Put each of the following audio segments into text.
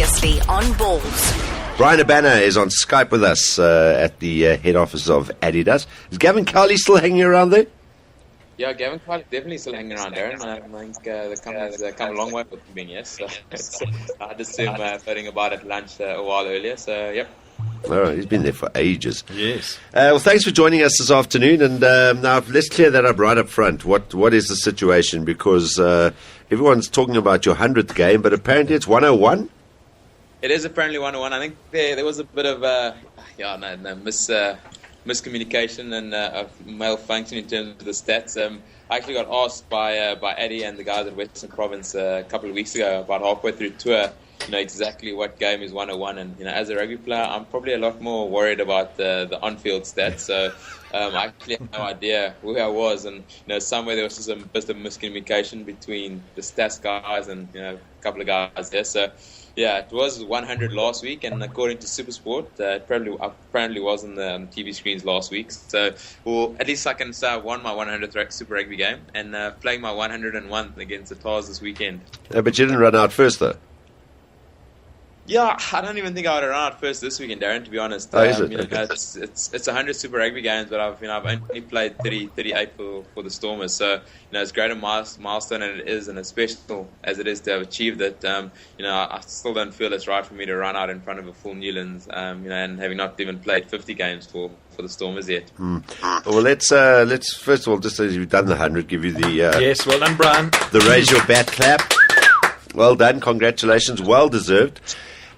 previously on Ballz. Bryan Habana is on Skype with us at the head office of Adidas. Is Gavin Cowley still hanging around there? Yeah, Gavin Cowley definitely still hanging around, Darren. I think the company's come a long way with him, yes. So I just saw him floating about at lunch a while earlier, so yep. Oh, he's been there for ages. Yes. Well, thanks for joining us this afternoon. And now let's clear that up right up front. What is the situation? Because everyone's talking about your 100th game, but apparently it's 101? It is apparently 101. I think there was a bit of miscommunication and malfunction in terms of the stats. I actually got asked by Addy and the guys at Western Province a couple of weeks ago, about halfway through tour, exactly what game is 101. And as a rugby player, I'm probably a lot more worried about the on-field stats. So I actually had no idea where I was, and somewhere there was just a bit of miscommunication between the stats guys and a couple of guys there. So yeah, it was 100 last week, and according to SuperSport, it apparently was on the TV screens last week. So, well, at least I can say I won my 100th Super Rugby game and playing my 101 against the Tars this weekend. Yeah, but you didn't run out first, though. Yeah, I don't even think I would have run out first this weekend, Darren, to be honest. Oh, is it? It's 100 Super Rugby games, but I've only played 38 for the Stormers. So, as great a milestone as it is, and as special as it is to have achieved it, I still don't feel it's right for me to run out in front of a full Newlands, and having not even played 50 games for the Stormers yet. Well, let's first of all, just as you've done the 100, give you the yes, well done, Bryan. The raise your bat clap. Well done, congratulations, well deserved.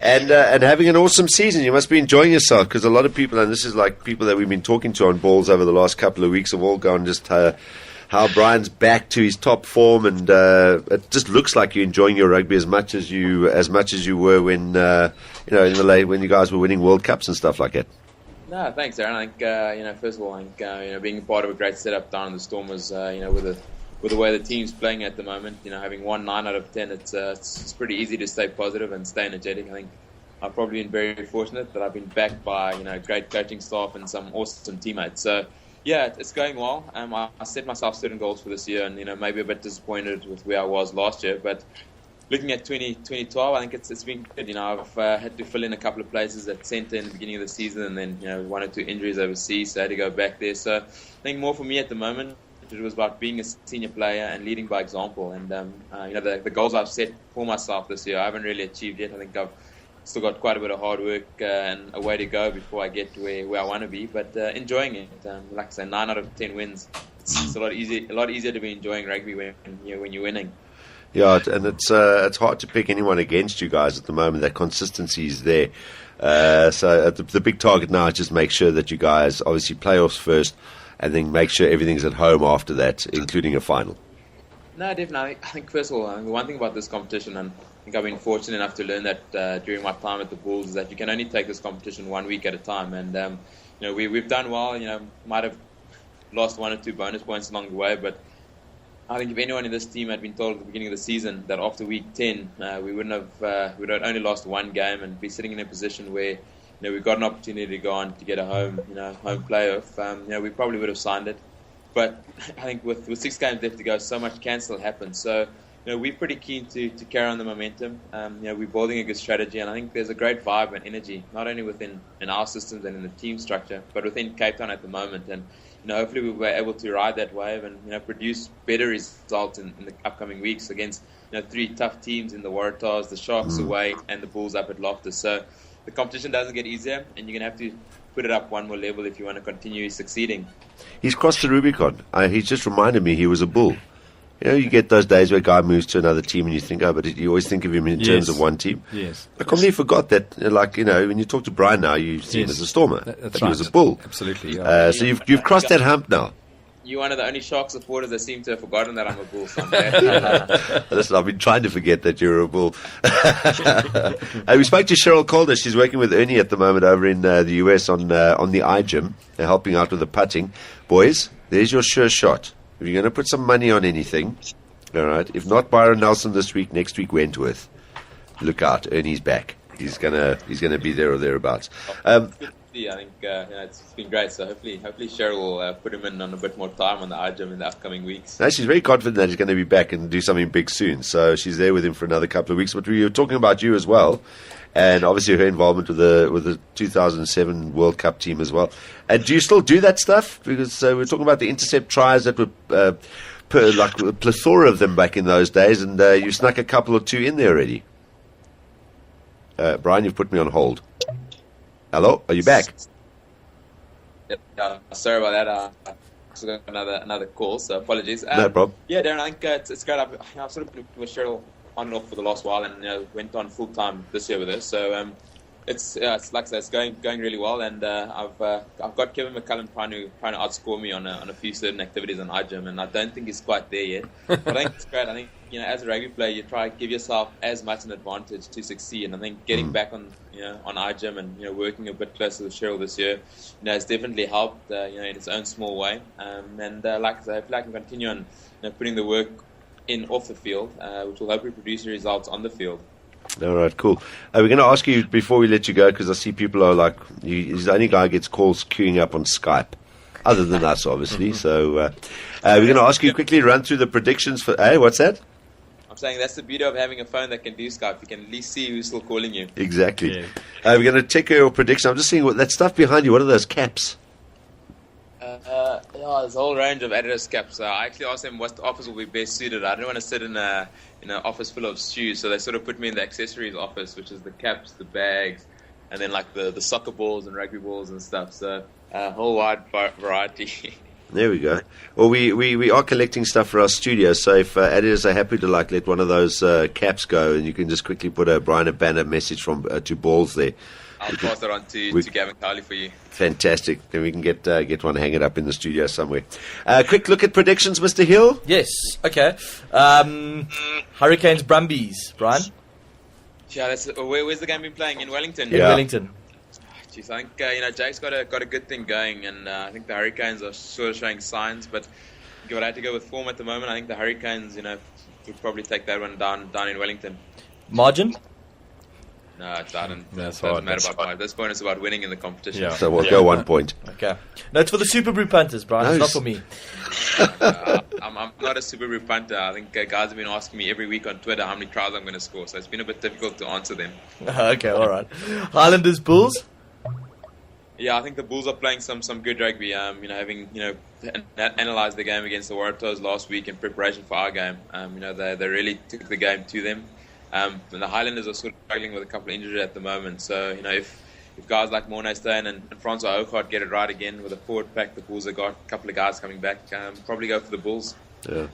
And having an awesome season. You must be enjoying yourself, because a lot of people, and this is like people that we've been talking to on Ballz over the last couple of weeks, have all gone just how Bryan's back to his top form, and it just looks like you're enjoying your rugby as much as you were when when you guys were winning World Cups and stuff like that. No, thanks, Aaron. I think first of all, I think being part of a great setup down in the Stormers, with the way the team's playing at the moment, having won 9 out of 10, it's pretty easy to stay positive and stay energetic. I think I've probably been very fortunate that I've been backed by great coaching staff and some awesome teammates. So yeah, it's going well. I set myself certain goals for this year, and maybe a bit disappointed with where I was last year, but looking at 2012, I think it's been good. I've had to fill in a couple of places at centre in the beginning of the season, and then 1 or 2 injuries overseas, so I had to go back there. So I think more for me at the moment, it was about being a senior player and leading by example. And the goals I've set for myself this year, I haven't really achieved yet. I think I've still got quite a bit of hard work and a way to go before I get to where I want to be. But enjoying it, like I say, 9 out of 10 wins. It's a lot easier to be enjoying rugby when you're winning. Yeah, and it's hard to pick anyone against you guys at the moment. That consistency is there. So the big target now is just make sure that you guys obviously playoffs first, and then make sure everything's at home after that, including a final. No, definitely. I think, first of all, the one thing about this competition, and I think I've been fortunate enough to learn that during my time at the Bulls, is that you can only take this competition 1 week at a time. And, we've done well. Might have lost 1 or 2 bonus points along the way, but I think if anyone in this team had been told at the beginning of the season that after week 10 we would have only lost 1 game and be sitting in a position where we've got an opportunity to go on to get a home playoff, we probably would have signed it. But I think with 6 games left to go, so much can still happen. So, we're pretty keen to carry on the momentum. We're building a good strategy, and I think there's a great vibe and energy, not only within our systems and in the team structure, but within Cape Town at the moment. And hopefully we'll be able to ride that wave and produce better results in the upcoming weeks against 3 tough teams in the Waratahs, the Sharks away, and the Bulls up at Loftus. So the competition doesn't get easier, and you're going to have to put it up one more level if you want to continue succeeding. He's crossed the Rubicon. He's just reminded me he was a Bull. You get those days where a guy moves to another team and you think, but you always think of him in terms of one team. Yes. I completely forgot that, when you talk to Bryan now, you see him as a Stormer. That's but right. He was a Bull. Absolutely. Yeah. So you've crossed that hump now. You're one of the only Shark supporters that seem to have forgotten that I'm a Bull somewhere. Listen, I've been trying to forget that you're a Bull. We spoke to Cheryl Calder. She's working with Ernie at the moment over in the US on the iGym. They're helping out with the putting. Boys, there's your sure shot. If you're going to put some money on anything, all right, if not Byron Nelson this week, next week Wentworth. Look out, Ernie's back. He's gonna be there or thereabouts. I think it's been great. So hopefully Cheryl will put him in on a bit more time on the iGym in the upcoming weeks. No, she's very confident that he's going to be back and do something big soon. So she's there with him for another couple of weeks. But we were talking about you as well, and obviously her involvement with the 2007 World Cup team as well. And do you still do that stuff? Because we're talking about the intercept tries that were like a plethora of them back in those days, and you snuck a couple or two in there already. Brian, you've put me on hold. Hello, are you back? Sorry about that. I got another call, so apologies. No problem. Yeah, Darren, I think it's great. I've sort of been with Cheryl on and off for the last while, and went on full time this year with her. So it's like I said, it's going really well, and I've got Kevin McCullum trying to outscore me on a few certain activities on iGym, and I don't think he's quite there yet. But I think it's great. I think as a rugby player, you try to give yourself as much an advantage to succeed, and I think getting back on iGym and working a bit closer with Cheryl this year, has definitely helped in its own small way. And like I said, hopefully I can continue on putting the work in off the field, which will hopefully produce the results on the field. All right, cool. We're going to ask you before we let you go, because I see people are like, he's the only guy who gets calls queuing up on Skype, other than us, obviously. So we're going to ask you quickly run through the predictions for. Hey, what's that? I'm saying that's the beauty of having a phone that can do Skype. You can at least see who's still calling you. Exactly. Yeah. We're going to check your prediction. I'm just seeing what that stuff behind you. What are those caps? There's a whole range of Adidas caps. I actually asked them what office will be best suited. I don't want to sit in an office full of shoes, so they sort of put me in the accessories office, which is the caps, the bags, and then like the soccer balls and rugby balls and stuff. So a whole wide variety. There we go. Well, we are collecting stuff for our studio, so if Adidas are happy to let one of those caps go, and you can just quickly put a Bryan Habana message from to Ballz there. I'll pass it on to Gavin Cowley for you. Fantastic. Then we can get one, hang it up in the studio somewhere. Quick look at predictions, Mr. Hill. Yes. Okay. Hurricanes, Brumbies, Brian. Yeah, where's the game been playing? In Wellington. In Wellington. Jeez, I think Jake's got a good thing going, and I think the Hurricanes are sort of showing signs. But if I had to go with form at the moment, I think the Hurricanes, would probably take that one down in Wellington. Margin. No, it doesn't. That's doesn't hard. matter about this point. It's about winning in the competition. Yeah. So we'll go 1 point. Okay. No, it's for the Super Brew punters, Brian. Nice. It's not for me. I'm not a Super Rugby punter. I think guys have been asking me every week on Twitter how many tries I'm going to score, so it's been a bit difficult to answer them. Okay, all right. Highlanders, Bulls. Yeah, I think the Bulls are playing some good rugby. Having analysed the game against the Waratahs last week in preparation for our game, they really took the game to them. And the Highlanders are sort of struggling with a couple of injuries at the moment. So if guys like Morné Steyn and Francois Hougaard get it right again with a forward pack, the Bulls have got a couple of guys coming back. Probably go for the Bulls. Yeah.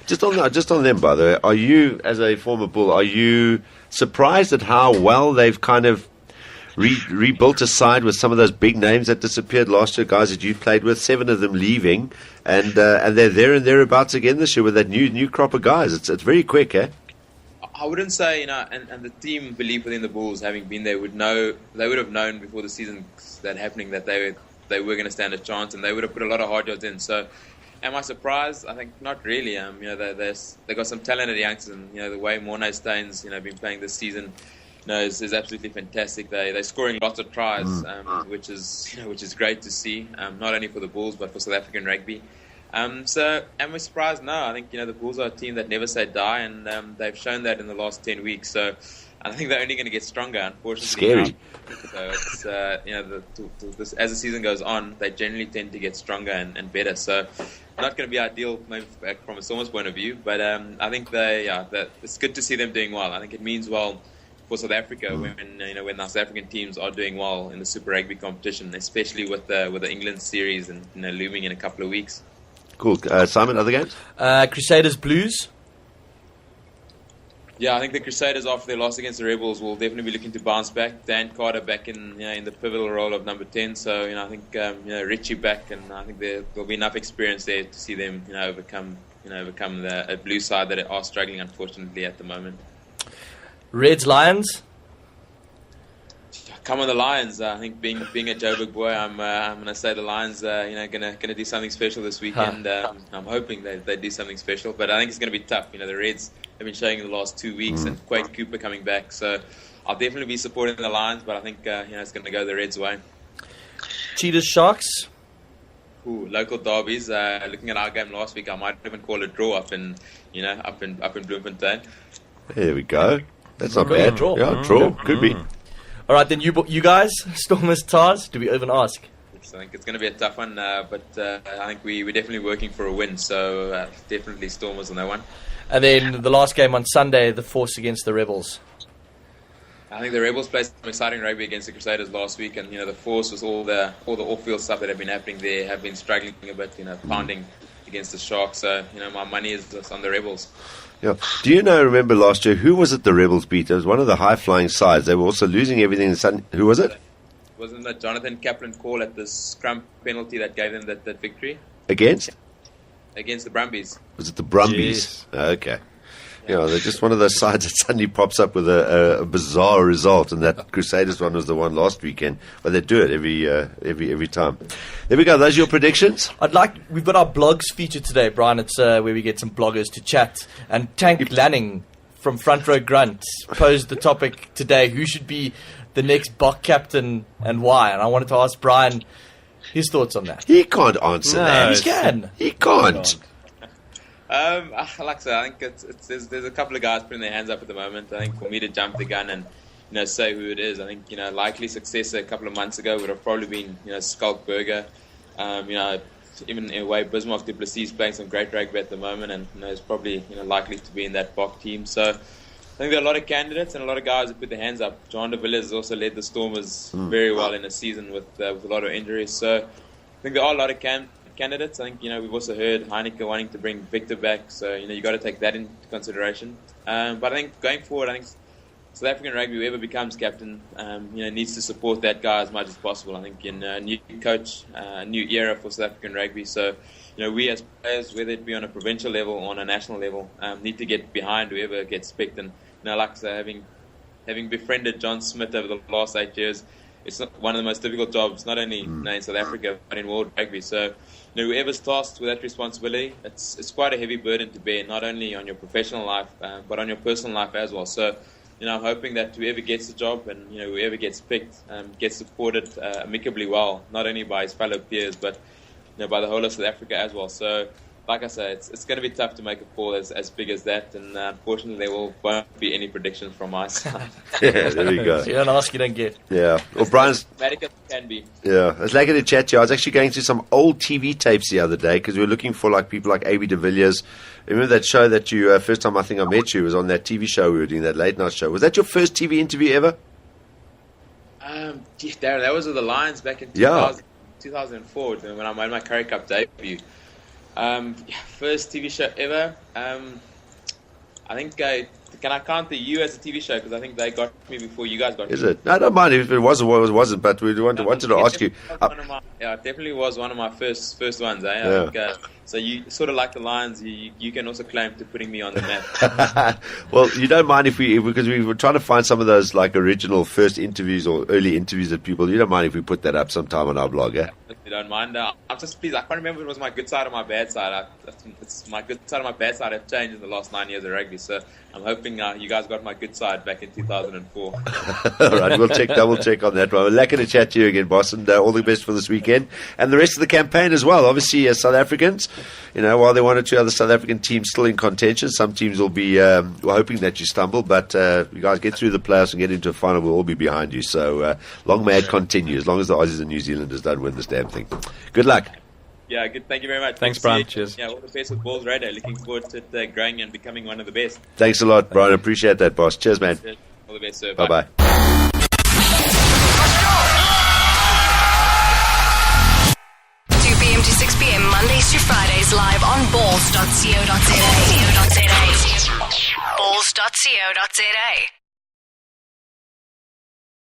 Just on them, by the way, are you, as a former Bull, are you surprised at how well they've kind of rebuilt a side with some of those big names that disappeared last year, guys that you played with, 7 of them leaving, and they're there and thereabouts again this year with that new crop of guys? It's very quick, eh? I wouldn't say, and the team belief within the Bulls, having been there, they would have known before the season that happening that they were going to stand a chance, and they would have put a lot of hard yards in. So, am I surprised? I think not really. They got some talented youngsters, and the way Morné Steyn's been playing this season, is absolutely fantastic. They're scoring lots of tries, which is great to see. Not only for the Bulls but for South African rugby. So, am I surprised? No, I think the Bulls are a team that never say die, and they've shown that in the last 10 weeks. So, I think they're only going to get stronger. Unfortunately, scary. So it's as the season goes on, they generally tend to get stronger and better. So, not going to be ideal, maybe from a Stormers point of view, but I think it's good to see them doing well. I think it means well for South Africa when the South African teams are doing well in the Super Rugby competition, especially with the England series and looming in a couple of weeks. Cool. Simon, other games? Crusaders, Blues. Yeah, I think the Crusaders, after their loss against the Rebels, will definitely be looking to bounce back. Dan Carter back in the pivotal role of number 10. So I think Richie back, and I think there'll be enough experience there to see them overcome the blue side that are struggling, unfortunately, at the moment. Reds, Lions. Come on, the Lions. I think being a Joburg boy, I'm going to say the Lions gonna do something special this weekend. I'm hoping they do something special, but I think it's going to be tough. The Reds have been showing in the last 2 weeks, and Quade Cooper coming back, so I'll definitely be supporting the Lions, but I think it's going to go the Reds' way. Cheetahs Sharks. Ooh, local derbies. Looking at our game last week, I might even call a draw up in Bloemfontein. There we go. That's not Really? bad. Draw. Yeah, draw. Could be. All right, then you guys, Stormers Tars. Do we even ask? So I think it's going to be a tough one, but I think we're definitely working for a win. So definitely Stormers on that one. And then the last game on Sunday, the Force against the Rebels. I think the Rebels played some exciting rugby against the Crusaders last week, and the Force was all the off-field stuff that have been happening there have been struggling a bit, pounding against the Sharks. So my money is on the Rebels. Yeah. Do you remember last year, who was it the Rebels beat? It was one of the high-flying sides. They were also losing everything. Who was it? Wasn't that Jonathan Kaplan call at the scrum penalty that gave them that victory? Against Against the Brumbies. Was it the Brumbies? Okay. Yeah, they're just one of those sides that suddenly pops up with a bizarre result, and that Crusaders one was the one last weekend. But they do it every time. There we go. Those are your predictions. We've got our blogs featured today, Brian. It's where we get some bloggers to chat. And Tank Lanning from Front Row Grunt posed the topic today: who should be the next Bok captain and why? And I wanted to ask Brian his thoughts on that. He can't answer that. He can. He can't. Like I said, I think there's a couple of guys putting their hands up at the moment. I think for me to jump the gun and say who it is, I think likely successor a couple of months ago would have probably been Skulk Burger. Even in a way, Bismarck du Plessis playing some great rugby at the moment, and is probably likely to be in that Bok team. So I think there are a lot of candidates and a lot of guys who put their hands up. Johan de Villiers has also led the Stormers very well in a season with a lot of injuries. So I think there are a lot of candidates. I think we've also heard Heineke wanting to bring Victor back, so you got to take that into consideration. But I think going forward, I think South African rugby, whoever becomes captain, needs to support that guy as much as possible. I think in a new coach, a new era for South African rugby. So we as players, whether it be on a provincial level or on a national level, need to get behind whoever gets picked. And like I say, having befriended John Smith over the last 8 years, it's not one of the most difficult jobs, not only in South Africa but in world rugby. So whoever's tasked with that responsibility, it's quite a heavy burden to bear, not only on your professional life but on your personal life as well. So I'm hoping that whoever gets the job and whoever gets picked gets supported amicably well, not only by his fellow peers but by the whole of South Africa as well. So like I say, it's going to be tough to make a call as big as that, and unfortunately there won't be any predictions from my side. Yeah, there we go. So you don't ask, you don't get. Yeah. Well, Brian's... Medical can be. Yeah. It's like to chat to you. I was actually going through some old TV tapes the other day because we were looking for people like A.B. de Villiers. Remember that show that you, first time I think I met you was on that TV show we were doing, that late night show. Was that your first TV interview ever? Darren, that was with the Lions back in 2004 when I made my Currie Cup debut. First TV show ever. I think can I count the U as a TV show, because I think they got me before you guys got me. Is it? No, I don't mind if it was or wasn't, but we wanted to ask you. It definitely was one of my first ones. I think, so you sort of like the Lions, you can also claim to putting me on the map. Well, you don't mind because we were trying to find some of those original first interviews or early interviews of people. You don't mind if we put that up sometime on our blog, eh? You don't mind. I'm just pleased. I can't remember if it was my good side or my bad side. It's my good side or my bad side have changed in the last 9 years of rugby. So I'm hoping you guys got my good side back in 2004. All right, we'll double check on that one. We're lucky to chat to you again, boss, and all the best for this weekend and the rest of the campaign as well. Obviously, as South Africans, while there are one or two other South African teams still in contention, some teams will be hoping that you stumble, but you guys get through the playoffs and get into a final, we'll all be behind you. So long may it continue, as long as the Aussies and New Zealanders don't win this damn thing. Good luck. Yeah, good. Thank you very much. Thanks, Brian. Cheers. Yeah, all the best with Ballz Radio. Looking forward to it growing and becoming one of the best. Thanks a lot, Brian. Appreciate that, boss. Cheers, man. All the best, sir. Bye-bye. 2 p.m. to 6 p.m. Mondays to Fridays live on ballz.co.za. Ballz.co.za.